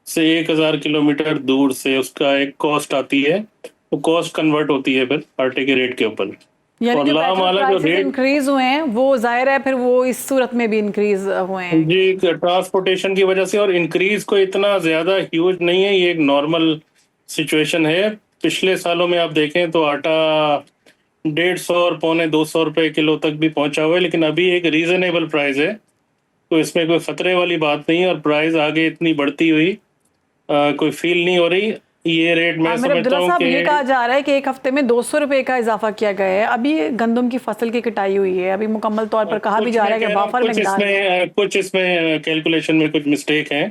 से 1,000 किलोमीटर दूर से, उसका एक कॉस्ट आती है, तो कॉस्ट कन्वर्ट होती है फिर आटे के रेट के ऊपर। यानी और जो लाम पेट्रोल वाला जो प्राइसेस रेट, इंक्रीज हुए हैं वो जाहिर है फिर वो इस सूरत में भी इंक्रीज हुए हैं। जी, ट्रांसपोर्टेशन की वजह से, और इंक्रीज को इतना ज्यादा ह्यूज नहीं है, ये एक नॉर्मल सिचुएशन है। पिछले सालों में आप देखें तो आटा 150 और 250 रुपए किलो तक भी पहुंचा हुआ है, लेकिन अभी एक रीजनेबल प्राइस है, तो इसमें कोई खतरे वाली बात नहीं है। और प्राइस आगे इतनी बढ़ती हुई कोई फील नहीं हो रही। ये रेट मैं आमिर समझता अब्दुल्ला हूँ साहब, ये कि कहा जा रहा है कि एक हफ्ते में 200 रुपए का इजाफा किया गया है। अभी गंदम की फसल की कटाई हुई है, अभी मुकम्मल तौर पर कहा भी जा रहा है कि वाफर मिकदार में। कुछ इसमें कैलकुलेशन में कुछ मिस्टेक है,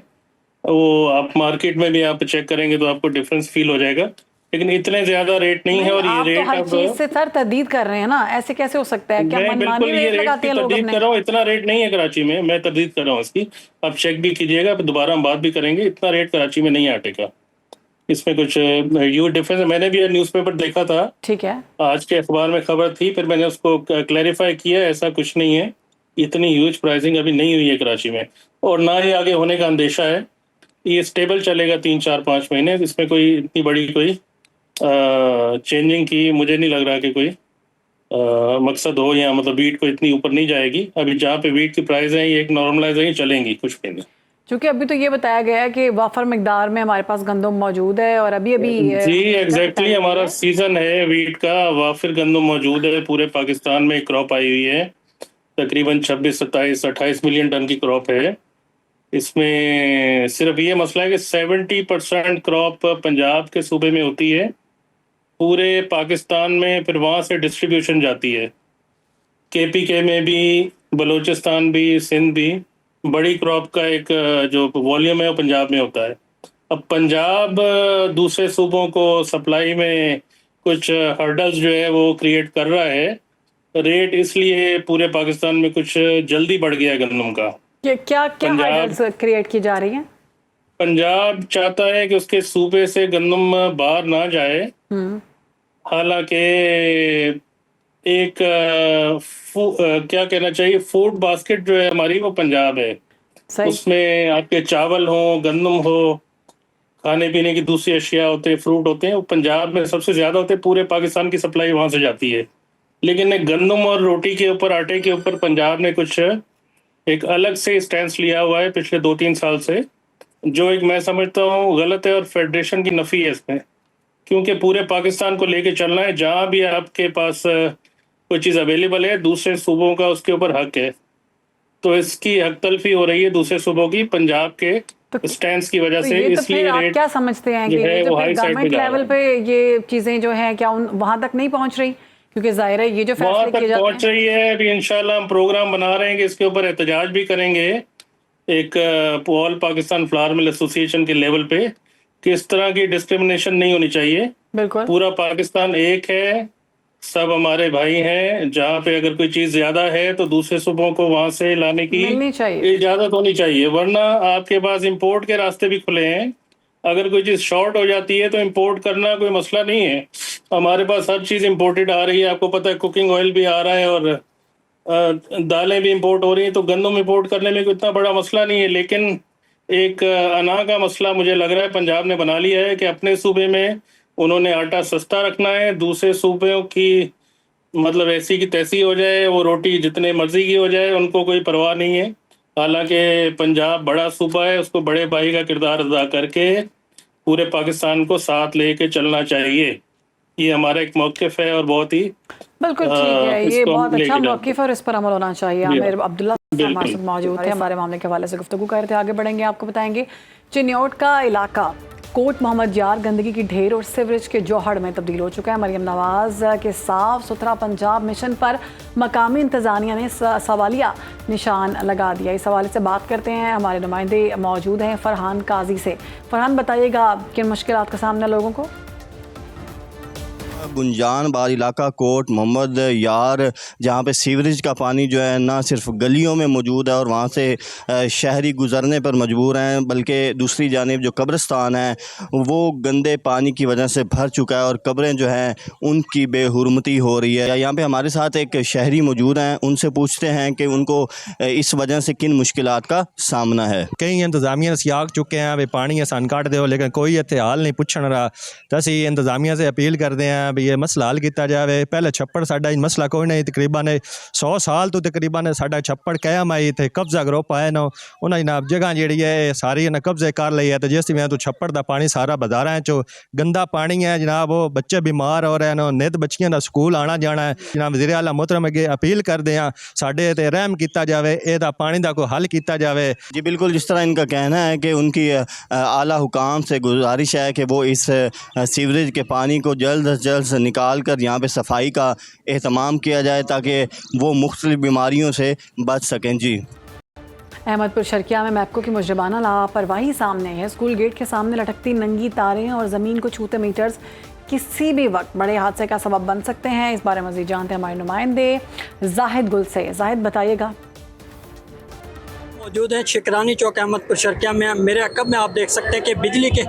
वो आप मार्केट में भी आप चेक करेंगे तो आपको डिफरेंस फील हो जाएगा, लेकिन इतने ज्यादा रेट नहीं है। और ये आप तो रेट हर अब चीज से सर तरदीद कर रहे हैं ना, ऐसे कैसे हो सकता है? क्या मैं मनमानी बिल्कुल ये रेट रेट लगाते की हैं लोग तरदीद अपने? कर रहा हूँ। इतना रेट नहीं है कराची में, मैं तरदीद कर रहा हूँ इसकी। आप चेक भी कीजिएगा, फिर दोबारा हम बात भी करेंगे। इतना रेट कराची में नहीं है आटे का, इसमें कुछ ह्यूज डिफरेंस है। मैंने भी न्यूज़पेपर देखा था, ठीक है। आज के अखबार में खबर थी, फिर मैंने उसको क्लैरिफाई किया, ऐसा कुछ नहीं है। इतनी ह्यूज प्राइसिंग अभी नहीं हुई है कराची में, और ना ही आगे होने का अंदेशा है। ये स्टेबल चलेगा 3 4 5 महीने, इसमें कोई इतनी बड़ी कोई चेंजिंग की मुझे नहीं लग रहा कि कोई मकसद हो, या मतलब वीट को इतनी ऊपर नहीं जाएगी। अभी जहाँ पे वीट की प्राइस है ये एक नॉर्मलाइज है, चलेंगी कुछ महीने। क्योंकि अभी तो ये बताया गया है कि वाफर मिकदार में हमारे पास गंदम मौजूद है और अभी अभी जी एग्जैक्टली, हमारा सीजन है वीट का, वाफिर गंदम मौजूद है। पूरे पाकिस्तान में क्रॉप आई हुई है, तकरीबन 26 27 28 मिलियन टन की क्रॉप है। इसमें सिर्फ ये मसला है कि 70% क्रॉप पंजाब के सूबे में होती है, पूरे पाकिस्तान में फिर वहाँ से डिस्ट्रीब्यूशन जाती है। KPK में भी, बलूचिस्तान भी, सिंध भी, बड़ी क्रॉप का एक जो वॉल्यूम है वो पंजाब में होता है। अब पंजाब दूसरे सूबों को सप्लाई में कुछ हर्डल्स जो है वो क्रिएट कर रहा है। रेट इसलिए पूरे पाकिस्तान में कुछ जल्दी बढ़ गया गंदम का। क्या क्या हर्डल्स क्रिएट की जा रही हैं? पंजाब चाहता है कि उसके सूबे से गंदम बाहर ना जाए, हालांकि एक क्या कहना चाहिए, फूड बास्केट जो है हमारी वो पंजाब है। सही। उसमें आपके चावल हो, गंदम हो, खाने पीने की दूसरी अशिया होते हैं, फ्रूट होते हैं, वो पंजाब में सबसे ज्यादा होते हैं। पूरे पाकिस्तान की सप्लाई वहां से जाती है। लेकिन गंदम और रोटी के ऊपर, आटे के ऊपर पंजाब ने कुछ एक अलग से स्टैंड लिया हुआ है पिछले 2 3 साल से, जो एक मैं समझता हूँ गलत है और फेडरेशन की नफी है इसमें। क्योंकि पूरे पाकिस्तान को लेके चलना है, जहां भी आपके पास कोई चीज़ अवेलेबल है, दूसरे सूबों का उसके ऊपर हक है। तो इसकी हक तलफी हो रही है दूसरे सूबों की पंजाब के स्टैंड की वजह से। ये तो इसलिए फिर आप रेट क्या समझते हैं कि ये जो गवर्नमेंट लेवल पे ये चीजें जो हैं क्या वहां तक नहीं पहुंच रही? क्योंकि जाहिर है ये जो वहां फैसले तक किए जाते पहुंच रही है। अभी इंशाल्लाह हम प्रोग्राम बना रहे हैं कि इसके ऊपर एहतजाज भी करेंगे, एक all Pakistan flower mill association के लेवल पे, कि इस तरह की डिस्क्रिमिनेशन नहीं होनी चाहिए। बिल्कुल। पूरा पाकिस्तान एक है, सब हमारे भाई हैं। जहाँ पे अगर कोई चीज ज्यादा है तो दूसरे सूबों को वहां से लाने की मिलनी चाहिए। इजाजत होनी चाहिए, वरना आपके पास इंपोर्ट के रास्ते भी खुले हैं। अगर कोई चीज़ शॉर्ट हो जाती है तो इंपोर्ट करना कोई मसला नहीं है। हमारे पास हर चीज़ इंपोर्टेड आ रही है, आपको पता है कुकिंग ऑयल भी आ रहा है और दालें भी इंपोर्ट हो रही हैं, तो गंदम इंपोर्ट करने में कोई इतना बड़ा मसला नहीं है। लेकिन एक अना का मसला मुझे लग रहा है पंजाब ने बना लिया है कि अपने सूबे में उन्होंने आटा सस्ता रखना है, दूसरे सूबों की मतलब ऐसी की तैसी हो जाए, वो रोटी जितने मर्जी की हो जाए, उनको कोई परवाह नहीं है। हालांकि पंजाब बड़ा सूबा है, उसको बड़े भाई का किरदार अदा करके पूरे पाकिस्तान को साथ लेके चलना चाहिए। ये हमारा एक मौक़िफ़ है और बहुत ही बिल्कुल ठीक है, ये इसको बहुत हम अच्छा लेके मौक़िफ़ है और इस पर अमल होना चाहिए। आमिर अब्दुल्ला हमारे साथ मौजूद थे, हमारे मामले के हवाले से गुफ्तगू कर रहे थे। आगे बढ़ेंगे, आपको बताएंगे चिन्योट का इलाका कोट मोहम्मद यार गंदगी की ढेर और सीवरेज के जौहड़ में तब्दील हो चुका है। मरियम नवाज के साफ सुथरा पंजाब मिशन पर मकामी इंतज़ामिया ने सवालिया निशान लगा दिया। इस हवाले से बात करते हैं, हमारे नुमाइंदे मौजूद हैं फरहान काजी से। फरहान, बताइएगा किन मुश्किलात का सामना लोगों को? गुंजान बार इलाका कोट मोहम्मद यार, जहाँ पे सीवरेज का पानी जो है ना सिर्फ गलियों में मौजूद है और वहाँ से शहरी गुज़रने पर मजबूर हैं, बल्कि दूसरी जानिब जो कब्रिस्तान है वो गंदे पानी की वजह से भर चुका है और कब्रें जो हैं उनकी बेहुरमती हो रही है। यहाँ पे हमारे साथ एक शहरी मौजूद हैं, उनसे पूछते हैं कि उनको इस वजह से किन मुश्किलात का सामना है। कई इंतजामिया सियाग चुके हैं भी पानी सन कट दो, लेकिन कोई इतने हाल नहीं पूछण रहा। तो असी इंतजामिया से अपील करते हैं भी ये मसला हल किया जाए। पहले छप्पड़ साडा मसला कोई नहीं, तकरीबन 100 साल तो तकरीबन साडा छप्पड़ कायम आई थे, कब्जा ग्रुप आए ना उन्होंने जनाब जगह जी है सारी इन्हें कब्जे कर ली है। तो जिस में तो छप्पड़ का पानी सारा बाजारा चो गंदा पानी है जनाब, वो बच्चे बीमार हो रहे हैं, नित बच्चियों का स्कूल आना जाना है। जनाब वज़ीर आला मोहतरम अगे अपील करते हैं साडे ते रहम किया जाए, यदा पानी का कोई हल किया जाए। जी बिल्कुल, जिस तरह इनका कहना है कि उनकी आला हुकाम से गुजारिश है कि वो इस सीवरेज के पानी को जल्द से जल्द निकाल कर यहाँ पे सफाई का एहतमाम किया जाए ताकि वो मुख्तलिफ बीमारियों से बच सकें। जी, अहमदपुर शर्किया में मैप्को की मुजरमाना लापरवाही सामने है। स्कूल गेट के सामने लटकती नंगी तारें और ज़मीन को छूते मीटर्स किसी भी वक्त बड़े हादसे का सबब बन सकते हैं। इस बारे में मज़ीद जानते हैं हमारे नुमाइंदे जाहिद गुल से। जाहिद, बताइएगा। मौजूद है शिकरानी चौक अहमदपुर शर्किया में। मेरे अकब में आप देख सकते हैं कि बिजली के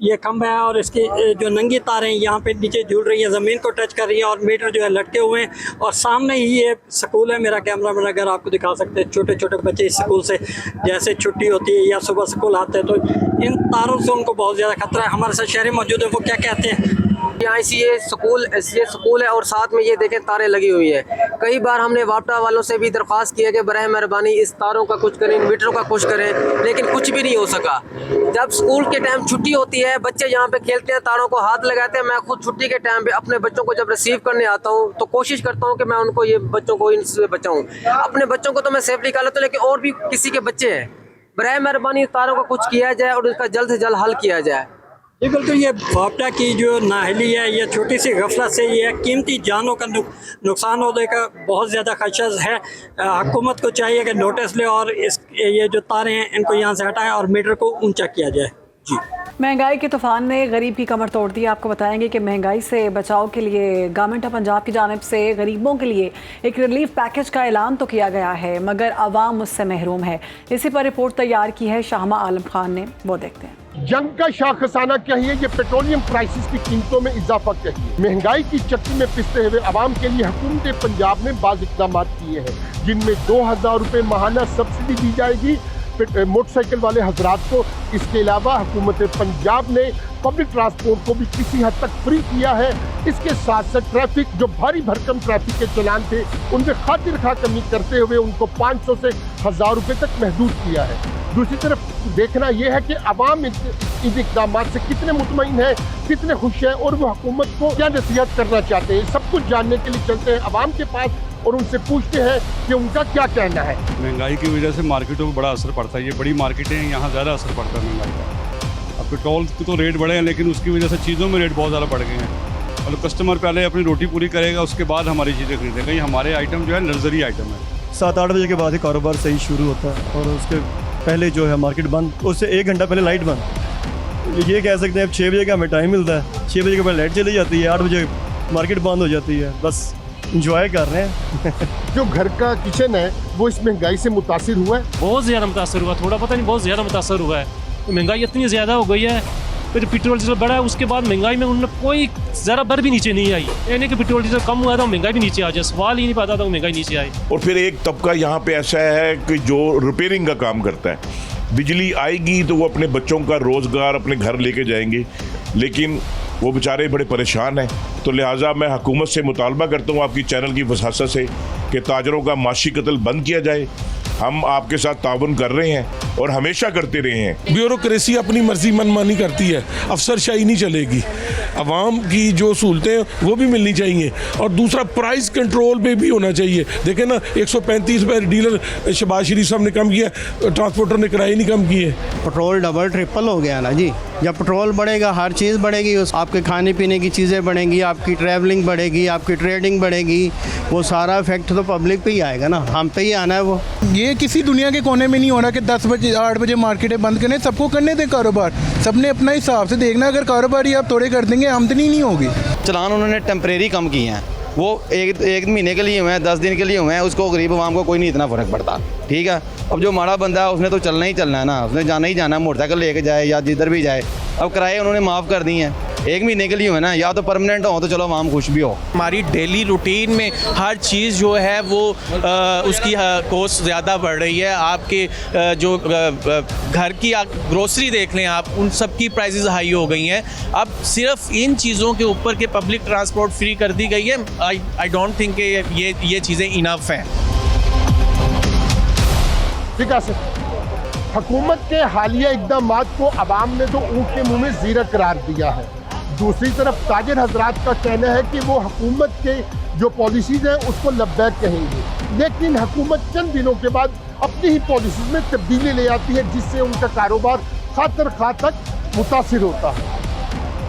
ये खंभा है और इसकी जो नंगी तारें यहाँ पे नीचे झूल रही हैं, ज़मीन को टच कर रही हैं और मीटर जो है लटके हुए हैं। और सामने ही ये स्कूल है। मेरा कैमरा मैन अगर आपको दिखा सकते हैं, छोटे छोटे बच्चे इस स्कूल से जैसे छुट्टी होती है या सुबह स्कूल आते हैं तो इन तारों से उनको बहुत ज़्यादा खतरा है। हमारे साथ शहरी मौजूद है, वो क्या कहते हैं? यहाँ ये स्कूल है और साथ में ये देखें तारें लगी हुई है। कई बार हमने वापटा वालों से भी दरख्वास्त की है कि बराह मेहरबानी इस तारों का कुछ करें, इन्वर्टरों का कुछ करें, लेकिन कुछ भी नहीं हो सका। जब स्कूल के टाइम छुट्टी होती है, बच्चे यहाँ पे खेलते हैं, तारों को हाथ लगाते हैं। मैं खुद छुट्टी के टाइम पे अपने बच्चों को जब रिसीव करने आता हूँ तो कोशिश करता हूँ कि मैं उनको ये बच्चों को इनसे बचाऊँ। अपने बच्चों को तो मैं सेफली कर लेता हूँ, लेकिन और भी किसी के बच्चे हैं, बराह मेहरबानी तारों का कुछ किया जाए और इसका जल्द से जल्द हल किया जाए। जी बिल्कुल, ये वापटा की जो नाहली है, ये छोटी सी गफलत से ये कीमती जानों का नुकसान होने का बहुत ज़्यादा खदशा है। हुकूमत को चाहिए कि नोटिस ले और ये जो तारें हैं इनको यहाँ से हटाएं और मीटर को ऊंचा किया जाए। जी, महंगाई के तूफान ने गरीब की कमर तोड़ दी। आपको बताएंगे कि महंगाई से बचाव के लिए गवर्नमेंट ऑफ पंजाब की जानिब से गरीबों के लिए एक रिलीफ पैकेज का ऐलान तो किया गया है, मगर आवाम उससे महरूम है। इसी पर रिपोर्ट तैयार की है शाहमा आलम खान ने, वो देखते हैं। जंग का शाखसाना कहिए, ये पेट्रोलियम क्राइसिस की कीमतों में इजाफा कहिए, महंगाई की चक्की में पिसते हुए आवाम के लिए हुकूमत पंजाब ने बाज़ इक़दाम किए हैं, जिनमें 2000 रुपये माहाना सब्सिडी दी जाएगी मोटरसाइकिल वाले हजरात को। इसके अलावा हुकूमत पंजाब ने पब्लिक ट्रांसपोर्ट को भी किसी हद तक फ्री किया है। इसके साथ साथ ट्रैफिक, जो भारी भरकम ट्रैफिक के चलान थे, उनमें खातिर खा कमी करते हुए उनको 500 से 1000 रुपये तक महदूद किया है। दूसरी तरफ देखना यह है कि अवाम इन इक़दाम से कितने मुतमईन है, कितने खुश हैं और वो हुकूमत को क्या नसीहत करना चाहते हैं। सब कुछ जानने के लिए चलते हैं अवाम के पास और उनसे पूछते हैं कि उनका क्या कहना है। महंगाई की वजह से मार्केटों को बड़ा असर पड़ता है। ये बड़ी मार्केटें हैं, यहाँ ज़्यादा असर पड़ता है महंगाई का। अब पेट्रोल के तो रेट बढ़े हैं, लेकिन उसकी वजह से चीज़ों में रेट बहुत ज़्यादा बढ़ गए हैं। और कस्टमर पहले अपनी रोटी पूरी करेगा, उसके बाद हमारी चीज़ें खरीदेगा। ये हमारे आइटम जो है नर्सरी आइटम है। 7-8 बजे के बाद ही कारोबार सही शुरू होता है और उसके पहले जो है मार्केट बंद, उससे 1 घंटा पहले लाइट बंद। ये कह सकते हैं अब 6 बजे का हमें टाइम मिलता है, 6 बजे के बाद लाइट चली जाती है, 8 बजे मार्केट बंद हो जाती है। बस इंजॉय कर रहे हैं। जो घर का किचन है वो इस महंगाई से मुतासिर हुआ है, बहुत ज़्यादा मुतासर हुआ। थोड़ा पता नहीं, बहुत ज़्यादा मुतासर हुआ है। तो महंगाई इतनी ज़्यादा हो गई है फिर पेट्रोल डीजल बढ़ा है, उसके बाद महंगाई में उन्होंने कोई ज़रा बर भी नीचे नहीं आई। यानी कि पेट्रोल डीजल कम हुआ था महंगाई भी नीचे आ जाए, सवाल ही नहीं पता था महंगाई नीचे आई। और फिर एक तबका यहाँ पे ऐसा है कि जो रिपेयरिंग का काम करता है, बिजली आएगी तो वो अपने बच्चों का रोज़गार अपने घर लेके जाएंगे, लेकिन वो बेचारे बड़े परेशान हैं। तो लिहाजा मैं हुकूमत से मुतालबा करता हूँ आपकी चैनल की वसासत से कि ताजरों का माशी कत्ल बंद किया जाए। हम आपके साथ ताउन कर रहे हैं और हमेशा करते रहे हैं। ब्यूरोक्रेसी अपनी मर्जी मनमानी करती है, अफसरशाही नहीं चलेगी। आवाम की जो सहूलतें वो भी मिलनी चाहिए, और दूसरा प्राइस कंट्रोल पे भी होना चाहिए। देखें ना, 135 रुपये डीलर शहबाज शरीफ साहब ने कम किया, ट्रांसपोर्टर ने किराए नहीं कम किए। पेट्रोल डबल ट्रिपल हो गया ना जी। जब पेट्रोल बढ़ेगा हर चीज़ बढ़ेगी, उस आपके खाने पीने की चीज़ें बढ़ेंगी, आपकी ट्रैवलिंग बढ़ेगी, आपकी ट्रेडिंग बढ़ेगी, वो सारा इफेक्ट तो पब्लिक पे ही आएगा ना, हम पे ही आना है वो। ये किसी दुनिया के कोने में नहीं हो रहा कि 10 बजे 8 बजे मार्केटें बंद करने, सबको करने दें कारोबार, सबने अपना हिसाब से देखना। अगर कारोबारी आप थोड़े कर देंगे आमदनी नहीं होगी। चलान उन्होंने टेम्परेरी कम किए हैं, वो एक महीने के लिए हुए हैं, 10 दिन के लिए हुए हैं, उसको गरीब आवाम को कोई नहीं इतना फ़र्क पड़ता। ठीक है, अब जो माड़ा बंदा है उसने तो चलना ही चलना है ना, उसने जाना ही जाना है, मोटरसाइकिल लेके जाए या जिधर भी जाए। अब किराए उन्होंने माफ़ कर दिए हैं, 1 महीने के लिए हुए ना, या तो परमानेंट हो तो चलो आवाम खुश भी हो। हमारी डेली रूटीन में हर चीज़ जो है वो उसकी कॉस्ट ज़्यादा बढ़ रही है। आपके जो घर की ग्रोसरी देख लें आप, उन सब की प्राइसेस हाई हो गई हैं। अब सिर्फ इन चीज़ों के ऊपर के पब्लिक ट्रांसपोर्ट फ्री कर दी गई है। आई डोंट थिंक ये चीज़ें इनफ हैं। ठीक है सर, हुकूमत के हालिया इकदामात को अवाम ने तो ऊँट के मुँह में ज़ीरा करार दिया है। दूसरी तरफ ताजिर हजरात का कहना है कि वो हुकूमत के जो पॉलिसीज़ हैं उसको लब्बैक कहेंगे, लेकिन हुकूमत चंद दिनों के बाद अपनी ही पॉलिसीज़ में तब्दीली ले आती है, जिससे उनका कारोबार खातर खा तक मुतासिर होता है।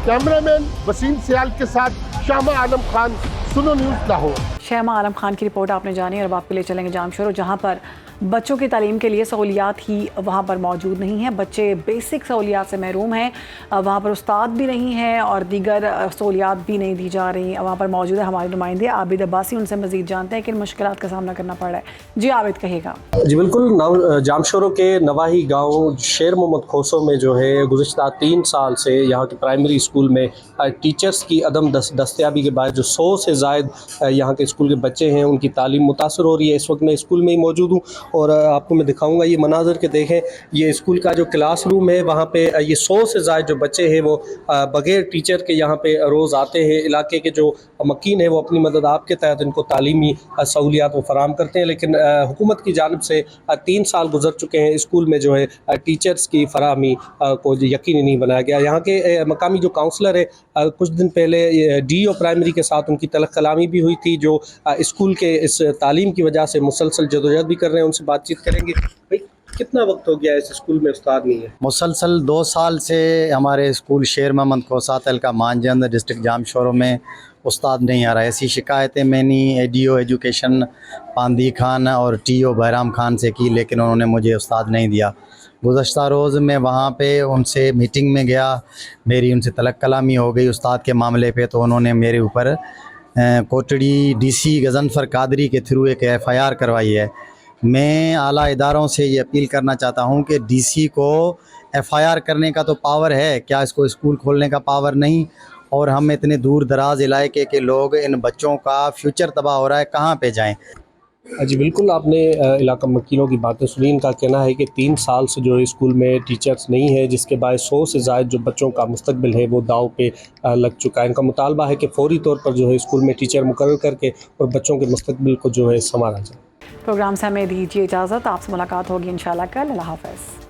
कैमरामैन वसीम सियाल के साथ शामा आलम खान, सुनो न्यूज़ लाहौर। शामा आलम खान की रिपोर्ट आपने जानी, और अब आपके लिए चलेंगे जामशोर, जहाँ पर बच्चों की तालीम के लिए सहूलियात ही वहाँ पर मौजूद नहीं हैं। बच्चे बेसिक सहूलियात से महरूम हैं, वहाँ पर उस्ताद भी नहीं हैं और दीगर सहूलियात भी नहीं दी जा रही। वहाँ पर मौजूद है हमारे नुमाइंदे आबिद अब्बासी, उनसे मज़ीद जानते हैं कि इन मुश्किलात का सामना करना पड़ रहा है। जी आबिद, कहिएगा। जी बिल्कुल, जामशोरों के नवाही गाँव शेर मोहम्मद खोसो में जो है गुज़िश्ता 3 साल से यहाँ के प्राइमरी स्कूल में टीचर्स की अदम दस्तयाबी के बाद जो 100 से ज़ायद यहाँ के स्कूल के बच्चे हैं, उनकी तालीम मुतासर हो रही है। इस वक्त मैं स्कूल में ही मौजूद हूँ और आपको मैं दिखाऊंगा ये मनाजर के देखें। ये स्कूल का जो क्लासरूम है, वहाँ पे ये 100 से ज़ायद जो बच्चे हैं वो बगैर टीचर के यहाँ पे रोज़ आते हैं। इलाके के जो मकीन है वो अपनी मदद आपके तहत इनको तालीमी सहूलियात वो फराम करते हैं, लेकिन हुकूमत की जानिब से 3 साल गुजर चुके हैं, स्कूल में जो है टीचर्स की फराहमी को यकीनी नहीं बनाया गया। यहाँ के मकामी जो काउंसलर है, कुछ दिन पहले DO प्राइमरी के साथ उनकी तलब कलामी भी हुई थी, जो स्कूल के इस तालीम की वजह से मुसलसल जदोजहद भी कर रहे हैं। उनसे बातचीत करेंगे। भाई, कितना वक्त हो गया इस स्कूल में उस्ताद नहीं है? मुसलसल 2 साल से हमारे स्कूल शेर मोहम्मद खोसा तहलका मांझंद डिस्ट्रिक्ट जामशोरों में उस्ताद नहीं आ रहा है। ऐसी शिकायतें मैंने ADO एजुकेशन पांदी खान और TO बहराम खान से की, लेकिन उन्होंने मुझे उस्ताद नहीं दिया। गुज़श्ता रोज़ मैं वहाँ पे उनसे मीटिंग में गया, मेरी उनसे तलब कलामी हो गई उस्ताद के मामले पे, तो उन्होंने मेरे ऊपर कोटड़ी DC गज़नफ़र कादरी के थ्रू एक FIR करवाई है। मैं आला इदारों से ये अपील करना चाहता हूँ कि DC को FIR करने का तो पावर है, क्या इसको स्कूल खोलने का पावर नहीं? और हम इतने दूर दराज इलाके के लोग, इन बच्चों का फ्यूचर तबाह हो रहा है, कहाँ पे जाएं? जी बिल्कुल, आपने इलाका वकीलों की बातें सुनी। इनका कहना है कि 3 साल से जो है स्कूल में टीचर्स नहीं है, जिसके बाद 100 से ज़ायद जो बच्चों का मुस्तकबिल है वो दाव पे लग चुका है। इनका मुतालबा है कि फौरी तौर पर जो है स्कूल में टीचर मुकर्रर करके और बच्चों के मुस्तकबिल को जो है संवारा जाए। प्रोग्राम से हमें दीजिए इजाज़त, आपसे मुलाकात होगी इंशाल्लाह कल। अल्लाह हाफ़िज़।